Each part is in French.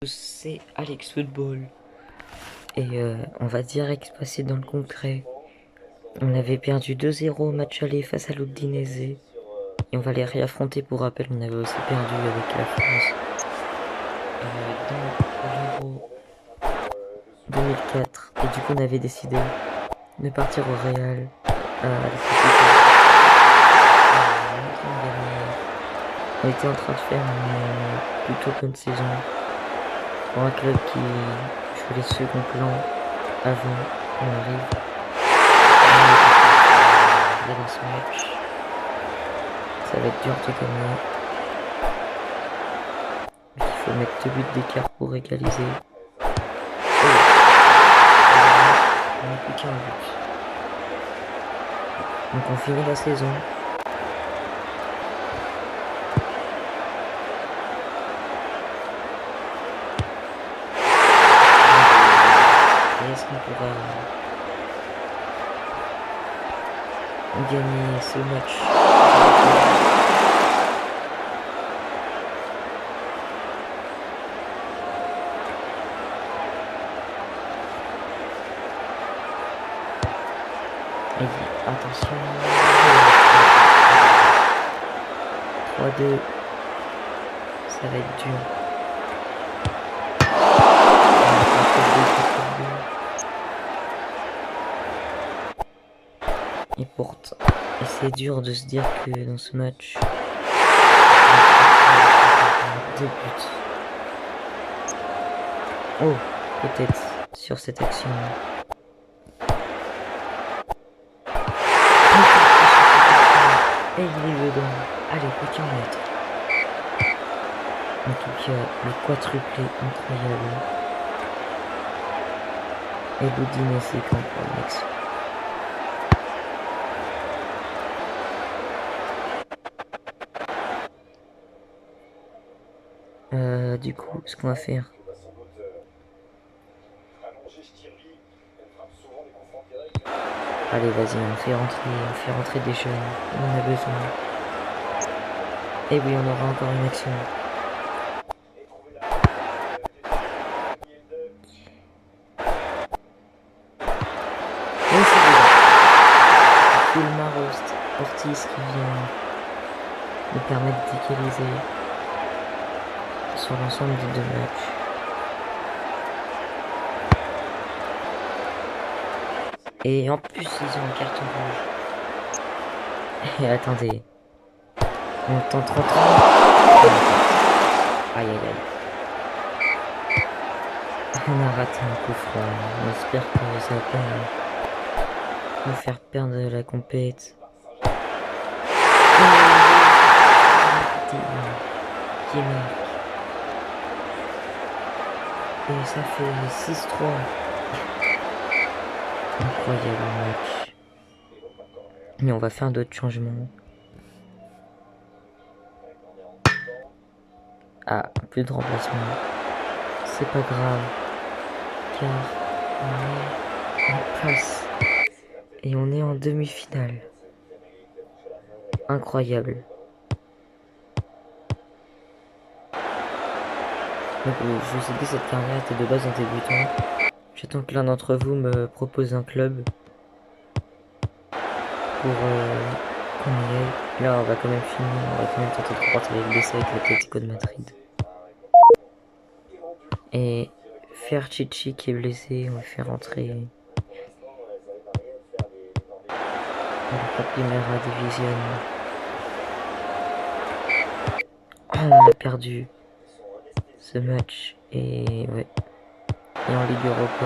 C'est Alex Football et on va direct passer dans le concret. On avait perdu 2-0 au match aller face à l'Udinese et on va les réaffronter. Pour rappel, on avait aussi perdu avec la France dans l'Euro 2004 et du coup on avait décidé de partir au Real on était en train de faire une plutôt bonne saison pour un club qui jouait les seconds plans avant qu'on arrive. Dans ce match, ça va être dur de gagner. Il faut mettre 2 buts d'écart pour égaliser. On n'a plus qu'un but. Donc on finit la saison. Et est-ce qu'on pourra gagner ce match? Attention. 3-2. Ça va être dur. Et pourtant, c'est dur de se dire que dans ce match, 2 buts. Oh, peut-être sur cette action. Et il est dedans. Allez, aucun mètre. En tout cas, le quadruplé incroyable. Et l'Udinese camp pour l'action. Du coup, ce qu'on va faire. Allez, vas-y, on fait rentrer des jeunes. On en a besoin. Et oui, on aura encore une action. Et c'est déjà. Fulmar Ortiz qui vient nous permettre d'égaliser sur l'ensemble des 2 matchs. Et en plus, ils ont un carton rouge. Et attendez. On tente 30 ans. Aïe aïe aïe. On a raté un coup franc. On espère que ça va pas nous faire perdre la compète. Qui marque. Et ça fait 6-3. Incroyable match. Mais on va faire d'autres changements. Ah, plus de remplacement. C'est pas grave. Car on est en place. Et on est en demi-finale. Incroyable. Donc, je vous ai dit, cette carrière était de base un débutant. J'attends que l'un d'entre vous me propose un club pour qu'on y aille. Là, on va quand même finir. On va quand même tenter de repartir avec l'essai avec l'Atlético de Madrid. Et faire Chichi qui est blessé, on va faire entrer la Primera Division. On a perdu ce match et ouais. Et en Ligue Europa,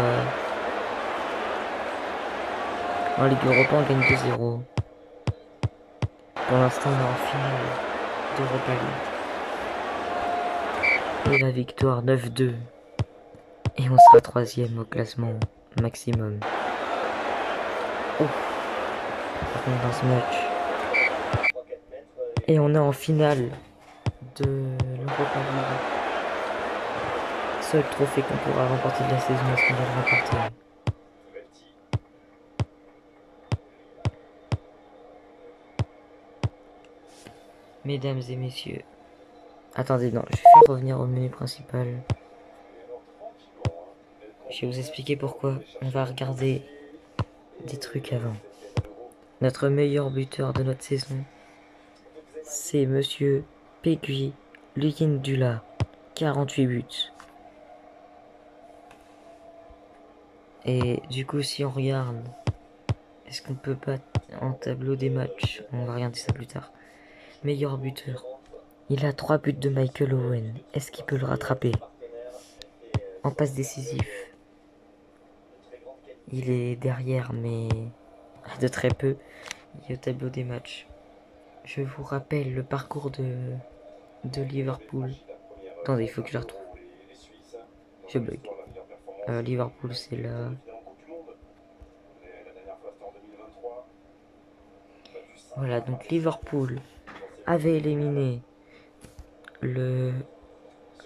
on gagne 2-0. Pour l'instant, on est en finale d'Europa League. Et la victoire 9-2. Et on sera 3ème au classement maximum. Oh. Par contre, dans ce match. Et on est en finale de l'Europa League. Seul trophée qu'on pourra remporter de la saison, est-ce qu'on va le remporter? Mesdames et messieurs. Attendez, non, je vais faire revenir au menu principal. Je vais vous expliquer pourquoi. On va regarder des trucs avant. Notre meilleur buteur de notre saison, c'est Monsieur Pegui Lukindula, 48 buts. Et du coup, si on regarde, est-ce qu'on peut battre en tableau des matchs? On va regarder ça plus tard. Meilleur buteur. Il a 3 buts de Michael Owen. Est-ce qu'il peut le rattraper? En passe décisif. Il est derrière, mais de très peu. Il est au tableau des matchs. Je vous rappelle le parcours de Liverpool. Attendez, il faut que je la retrouve. Je bug. Liverpool, c'est là. Voilà, donc Liverpool avait éliminé le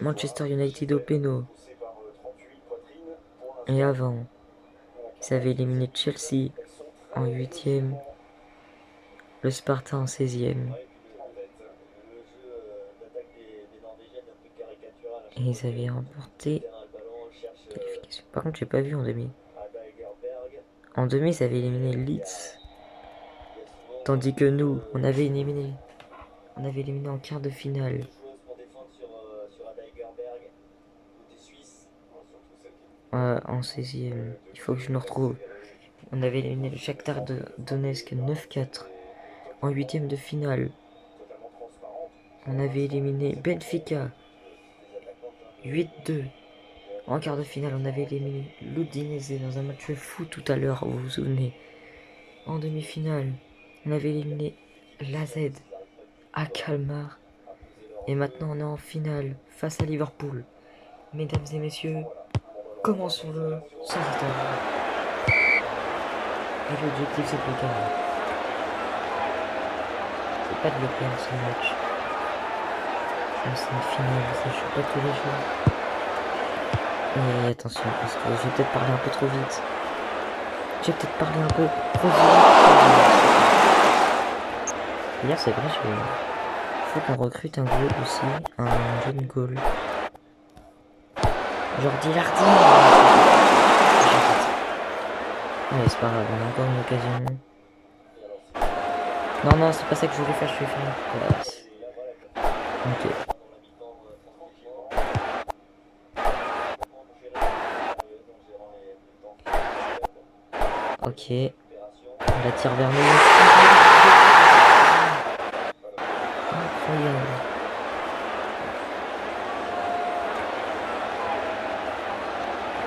Manchester United au péno. Et avant, ils avaient éliminé Chelsea en 8e, le Sparta en 16e. Et ils avaient remporté qualification. Par contre, j'ai pas vu en demi. En demi, ils avaient éliminé Leeds. Tandis que nous, on avait éliminé en quart de finale. En 16e. Il faut que je me retrouve. On avait éliminé le Shakhtar de Donetsk 9-4. En 8e de finale. On avait éliminé Benfica 8-2. En quart de finale, on avait éliminé l'Udinese dans un match fou tout à l'heure, vous vous souvenez. En demi-finale, on avait éliminé l'AZ à Kalmar. Et maintenant, on est en finale face à Liverpool. Mesdames et messieurs, commençons-le sans attendre. Et l'objectif, c'est de le gagner. C'est pas de le perdre ce match. C'est une finale, ça joue pas tous les jours. Et attention, parce que je vais peut-être parler un peu trop vite. J'ai peut-être parlé un peu trop vite. Hier, c'est vrai, faut qu'on recrute un goal aussi, un jeune goal. Jordi Lardy. Ouais, c'est pas grave, on a encore une occasion. Non, non, c'est pas ça que je voulais faire, je vais faire une passe. Ok. Ok. On la tire vers nous. Incroyable.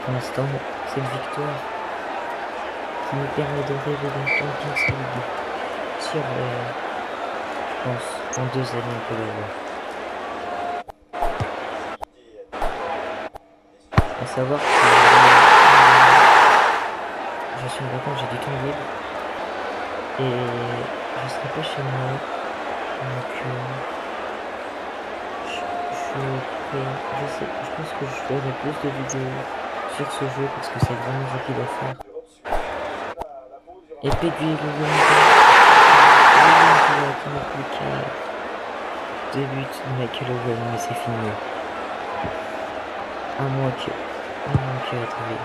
Pour l'instant, cette victoire qui nous permet de rêver d'un Champions League sur, je pense, en 2 années, on peut le voir. À savoir que je suis en vacances, j'ai du temps libre et je serai pas chez moi, donc je pense que je ferai plus de vidéos sur ce jeu parce que c'est vraiment rapide à faire. Et Pegui le qui n'a plus qu'à 2 buts de Michael Owen, mais c'est fini. À moins que attendez.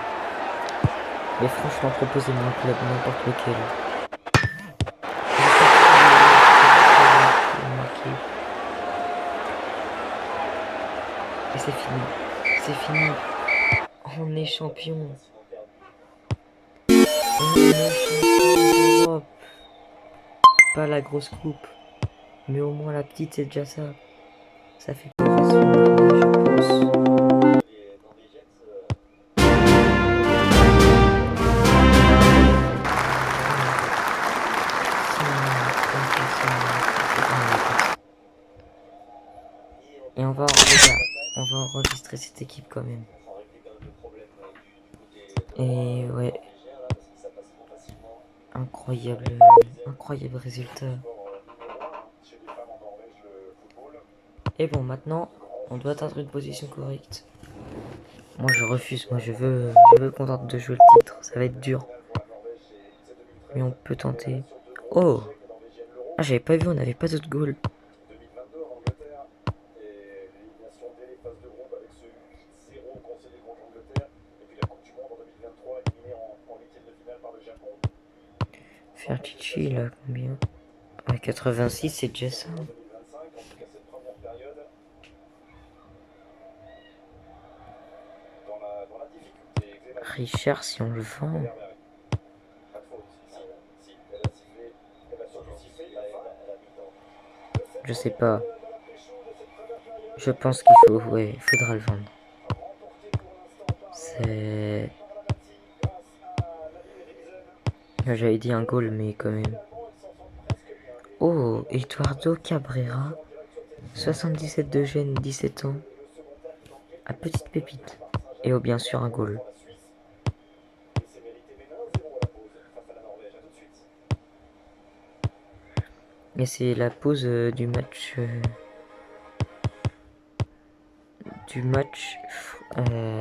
Mais franchement, proposez-moi un club, n'importe lequel. Et c'est fini. C'est fini. On est champion. On est champion d'Europe. Pas la grosse coupe. Mais au moins la petite, c'est déjà ça. Ça fait plaisir, je pense. Et on va enregistrer cette équipe quand même. Et ouais. Incroyable résultat. Et bon, maintenant, on doit atteindre une position correcte. Moi je refuse, moi je veux contenter de jouer le titre, ça va être dur. Mais on peut tenter. Oh! Ah, j'avais pas vu, on n'avait pas d'autres goal. Fertici, là, combien? À 86, c'est déjà ça. Richard, si on le vend. Je sais pas. Je pense qu'il faut, ouais, il faudra le vendre. C'est... J'avais dit un goal, mais quand même. Oh, Eduardo Cabrera. 77 de gène, 17 ans. À petite pépite. Et oh, bien sûr, un goal. Et c'est la pause du match...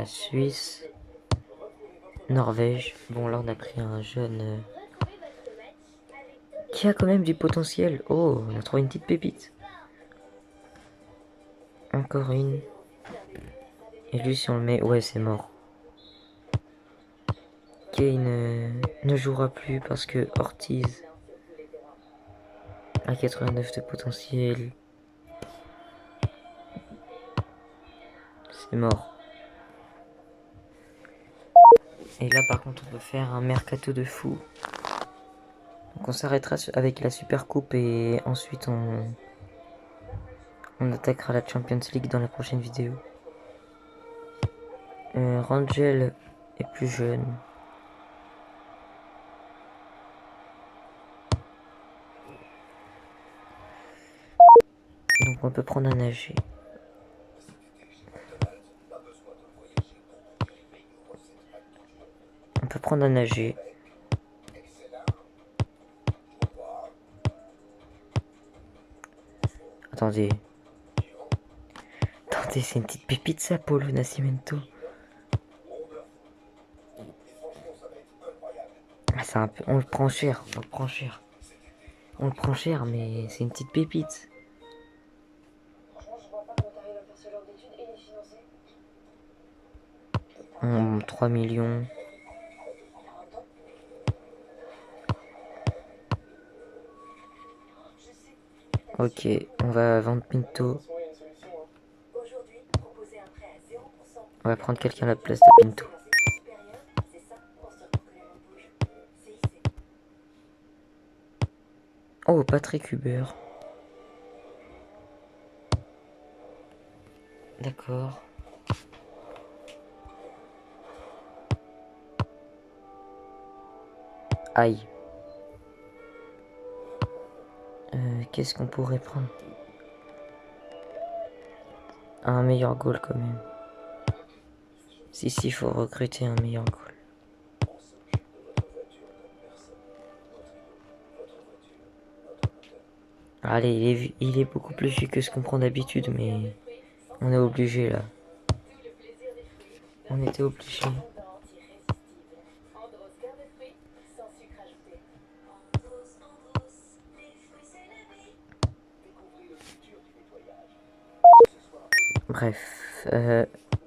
Suisse-Norvège. Bon, là, on a pris un jeune... qui a quand même du potentiel. Oh, on a trouvé une petite pépite. Encore une. Et lui, si on le met... Ouais, c'est mort. Kane ne jouera plus parce que Ortiz a 89 de potentiel. C'est mort. Et là, par contre, on peut faire un mercato de fou. Donc on s'arrêtera avec la Super Coupe et ensuite on attaquera la Champions League dans la prochaine vidéo. Rangel est plus jeune. Donc on peut prendre un AG. On peut prendre un AG. Attendez. Attendez, c'est une petite pépite ça, Paulo Nascimento. Ah, c'est un peu... On le prend cher, on le prend cher. On le prend cher, mais c'est une petite pépite. 3 millions. Ok, on va vendre Pinto. On va prendre quelqu'un à la place de Pinto. Oh, Patrick Hubert. D'accord. Aïe. Qu'est-ce qu'on pourrait prendre? Un meilleur goal quand même. Si, il faut recruter un meilleur goal. Allez, il est beaucoup plus vieux que ce qu'on prend d'habitude, mais on est obligé là. On était obligé. Bref,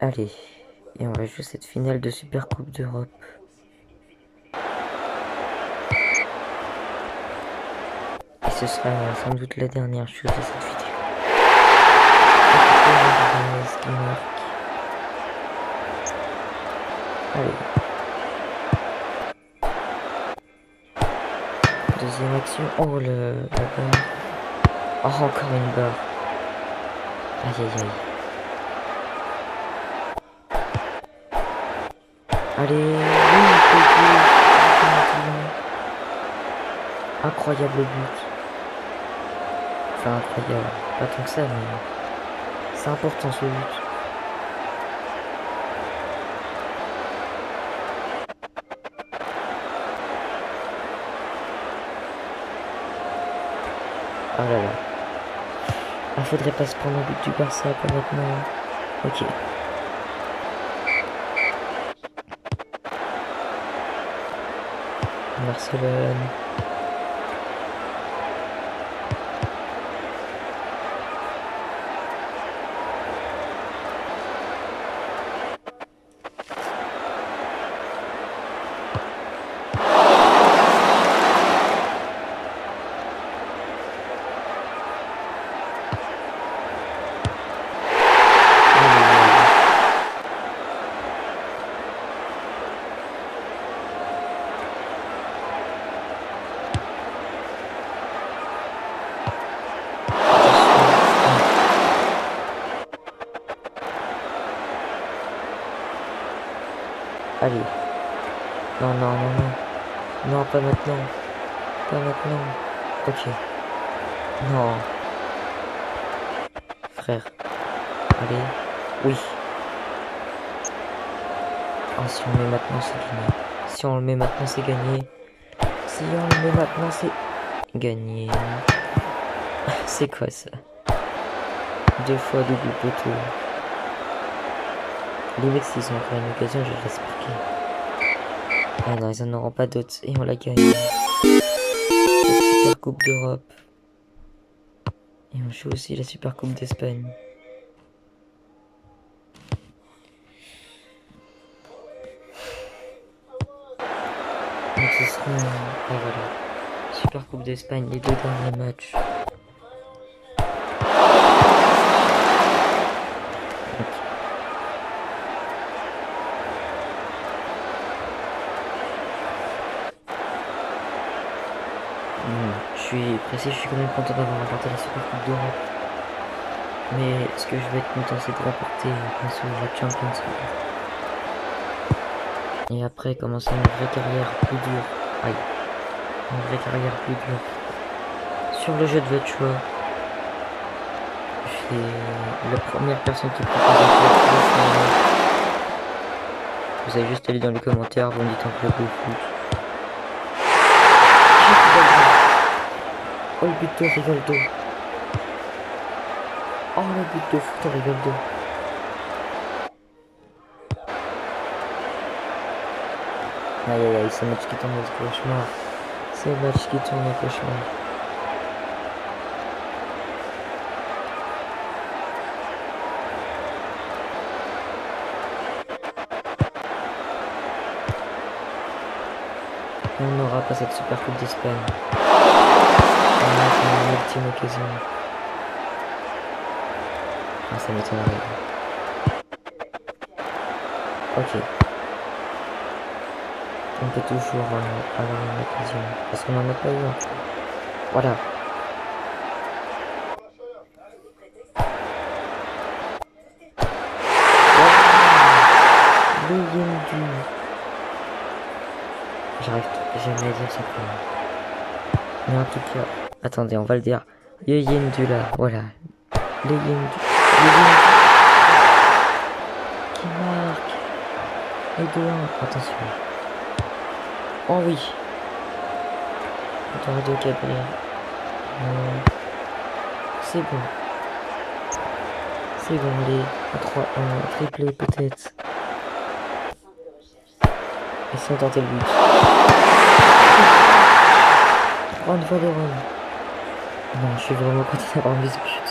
allez. Et on va jouer cette finale de Super Coupe d'Europe. Et ce sera sans doute la dernière chose de cette vidéo. Allez. Deuxième action. Oh, la barre. Oh, encore une barre. Aïe, aïe, aïe. Allez, oui, incroyable but. Enfin, incroyable. Pas tant que ça, mais c'est important ce but. Oh là là. Ah, faudrait pas se prendre un but du Barça comme maintenant. Ok. Barcelone. Allez. Non, non, non, non. Non, pas maintenant. Pas maintenant. Ok. Non. Frère. Allez. Oui. Oh, si on le met maintenant, c'est gagné. Si on le met maintenant, c'est gagné. Si on le met maintenant, c'est gagné. C'est quoi ça? 2 fois double poteau. Les mecs, s'ils ont encore une occasion, je vais laisse marquer. Ah non, ils en auront pas d'autres. Et on la gagne. Cette Super Coupe d'Europe. Et on joue aussi la Super Coupe d'Espagne. Donc ce sera... Ah voilà. Super Coupe d'Espagne, les 2 derniers matchs. Je suis pressé, je suis quand même content d'avoir remporté la Super Coupe d'Europe. Mais ce que je vais être content, c'est de remporter bien sûr la Champions League. Et après, commencer une vraie carrière plus dure. Aïe. Une vraie carrière plus dure. Sur le jeu de votre choix, je suis la première personne qui propose un club. Vous avez juste aller dans les commentaires, vous me dites un club de foot. Oh le but de Rivaldo. Oh le but de foot de Rivaldo. Aïe aïe aïe, c'est le match qui tourne au cauchemar. C'est le match qui tourne au cauchemar. Et on n'aura pas cette Super Coupe d'Espagne. On a une ultime occasion. Ah, ça m'étonnerait. Ok. On peut toujours avoir une occasion. Parce qu'on n'en a pas eu encore. Voilà. Le Yendu. J'arrive jamais à dire son prénom. Mais en tout cas, attendez, on va le dire. Le Yendu là, voilà. Le Yendu. Le Yendu. Qui marque. Et 2-1. Attention. Oh oui. Eduardo Gabriel. C'est bon. C'est bon, allez. À 3-1. Triplé peut-être. Et si on tentait le but. Ron Valérone. Non, je suis vraiment content d'avoir mis ce but.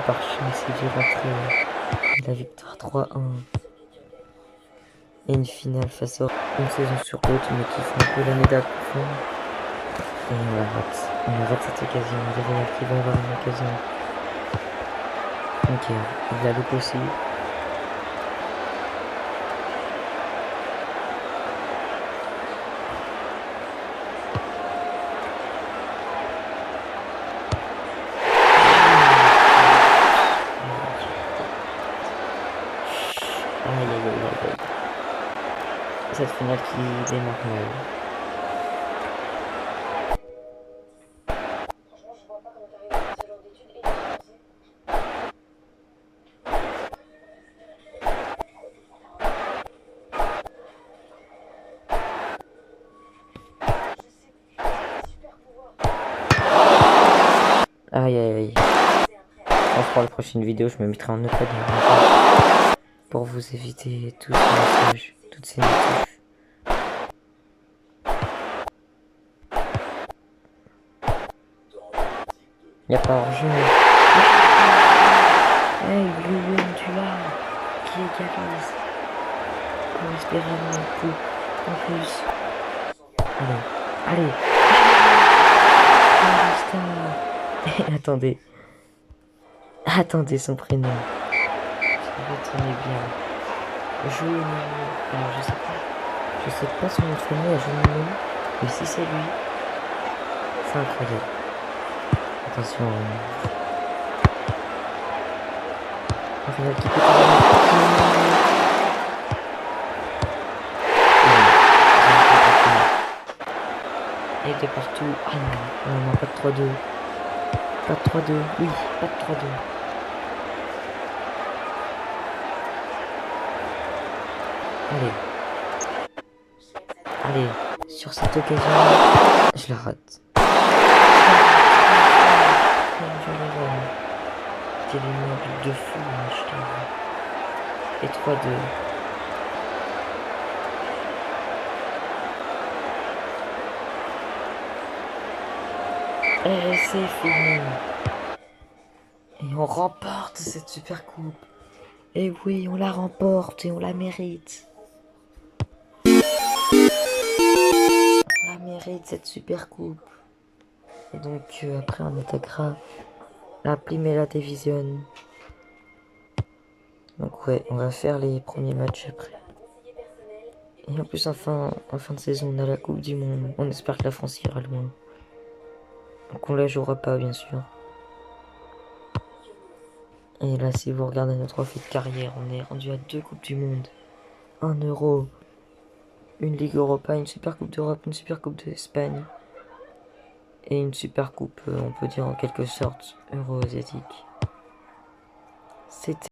Par chance, il dû rentrer la victoire 3-1. Et une finale face à une saison sur l'autre, mais qui font un peu l'année d'après. Et on la rate. On rate cette occasion. Les Real qui vont avoir une occasion. Ok, il la loupe aussi. Aïe aïe aïe aïe aïe. Cette finale qui démarre mal. Aïe aïe aïe. On se pour la prochaine vidéo, je me mettrai en notepad pour vous éviter tous ces messages, toutes ces notifs. Y'a pas hors-jeu. Hey, le Yondula qui égalise pour espérer un coup en plus. Allez, allez. Attendez. Attendez son prénom. Retenez bien. Alors je sais pas. Je sais pas son nom de famille à Juninho. Mais si c'est lui, c'est incroyable. Attention. Real qui peut pété partout. Ah non, non, non, pas de 3-2. Pas de 3-2, oui, pas de 3-2. Allez. Allez, sur cette occasion, je la rate. Quel immeuble de fou, moi, je t'avoue. Et 3-2. Et c'est fini. Et on remporte cette super coupe. Et oui, on la remporte et on la mérite. On la mérite cette super coupe. Et donc après on attaquera la Primera Division. Donc ouais, on va faire les premiers matchs après. Et en plus en fin de saison on a la Coupe du Monde. On espère que la France ira loin. Donc on la jouera pas bien sûr. Et là si vous regardez notre trophée de carrière, on est rendu à 2 Coupes du Monde. 1 Euro. Une Ligue Europa, une Super Coupe d'Europe, une Super Coupe d'Espagne. Et une Super Coupe, on peut dire en quelque sorte, euro-asiatique. C'était